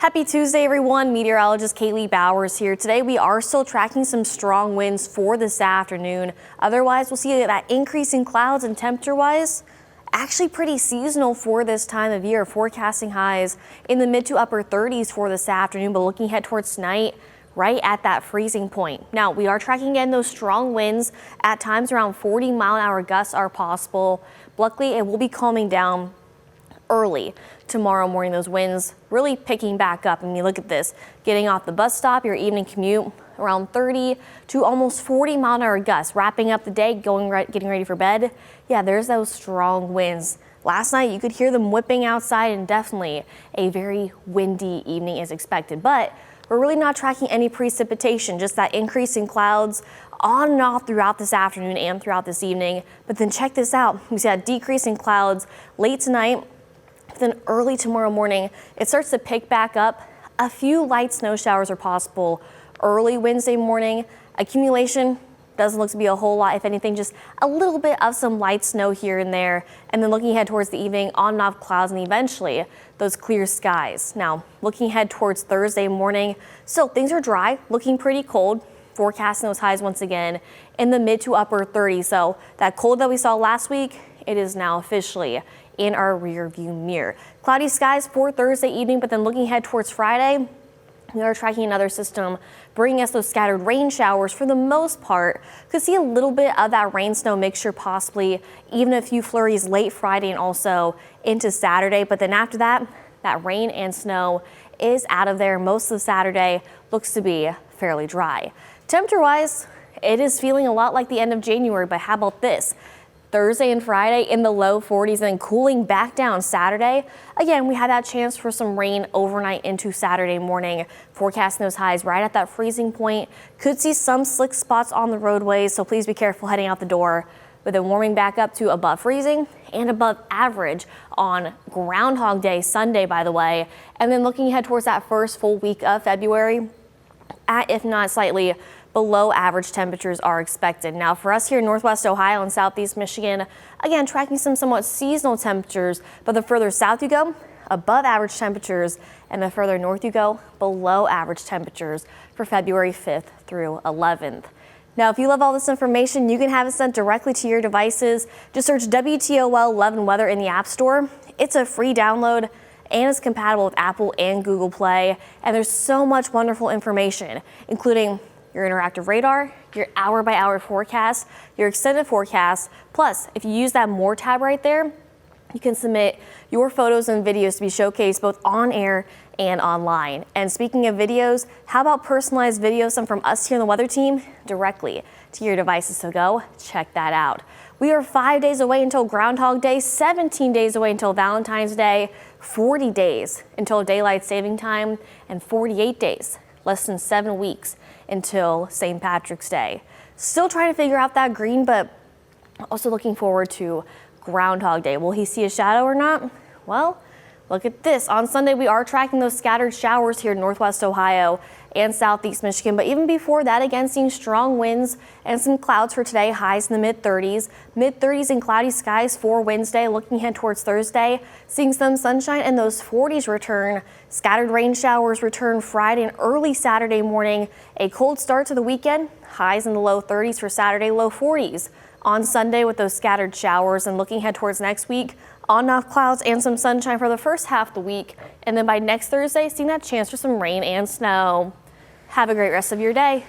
Happy Tuesday, everyone. Meteorologist Kaylee Bowers here. Today, we are still tracking some strong winds for this afternoon. Otherwise, we'll see that increase in clouds and temperature-wise, actually pretty seasonal for this time of year. Forecasting highs in the mid to upper 30s for this afternoon, but looking ahead towards tonight, right at that freezing point. Now, we are tracking again those strong winds. At times, around 40-mile-an-hour gusts are possible. Luckily, it will be calming down early tomorrow morning. Those winds really picking back up. I mean, look at this, getting off the bus stop, your evening commute, around 30 to almost 40-mile-an-hour gusts. Wrapping up the day, getting ready for bed. Yeah, there's those strong winds. Last night, you could hear them whipping outside, and definitely a very windy evening is expected. But we're really not tracking any precipitation, just that increase in clouds on and off throughout this afternoon and throughout this evening. But then check this out. We see that decrease in clouds late tonight. Then early tomorrow morning, it starts to pick back up. A few light snow showers are possible early Wednesday morning. Accumulation doesn't look to be a whole lot. If anything, just a little bit of some light snow here and there. And then looking ahead towards the evening, on and off clouds, and eventually those clear skies. Now, looking ahead towards Thursday morning, still things are dry, looking pretty cold. Forecasting those highs once again in the mid to upper 30s. So that cold that we saw last week, it is now officially in our rear view mirror. Cloudy skies for Thursday evening, but then looking ahead towards Friday, we are tracking another system bringing us those scattered rain showers. For the most part, could see a little bit of that rain snow mixture, possibly even a few flurries late Friday and also into Saturday. But then after that, that rain and snow is out of there. Most of Saturday looks to be fairly dry. Temperature wise, it is feeling a lot like the end of January, but how about this? Thursday and Friday in the low 40s, and then cooling back down Saturday. Again, we had that chance for some rain overnight into Saturday morning. Forecasting those highs right at that freezing point. Could see some slick spots on the roadways, so please be careful heading out the door. But then warming back up to above freezing and above average on Groundhog Day, Sunday, by the way. And then looking ahead towards that first full week of February, at if not slightly below average temperatures are expected. Now for us here in Northwest Ohio and Southeast Michigan, again, tracking some somewhat seasonal temperatures, but the further south you go, above average temperatures, and the further north you go, below average temperatures for February 5th through 11th. Now, if you love all this information, you can have it sent directly to your devices. Just search WTOL 11 Weather in the App Store. It's a free download and is compatible with Apple and Google Play. And there's so much wonderful information, including your interactive radar, your hour-by-hour forecast, your extended forecast. Plus, if you use that More tab right there, you can submit your photos and videos to be showcased both on air and online. And speaking of videos, how about personalized videos sent from us here on the weather team directly to your devices? So go check that out. We are 5 days away until Groundhog Day, 17 days away until Valentine's Day, 40 days until daylight saving time, and 48 days, less than 7 weeks until St. Patrick's Day. Still trying to figure out that green, but also looking forward to Groundhog Day. Will he see a shadow or not? Well, look at this. On Sunday, we are tracking those scattered showers here in Northwest Ohio and Southeast Michigan. But even before that, again, seeing strong winds and some clouds for today, highs in the mid-30s. Mid-30s and cloudy skies for Wednesday. Looking ahead towards Thursday, seeing some sunshine and those 40s return. Scattered rain showers return Friday and early Saturday morning. A cold start to the weekend. Highs in the low 30s for Saturday, low 40s on Sunday with those scattered showers. And looking ahead towards next week, on and off clouds and some sunshine for the first half of the week. And then by next Thursday, seeing that chance for some rain and snow. Have a great rest of your day.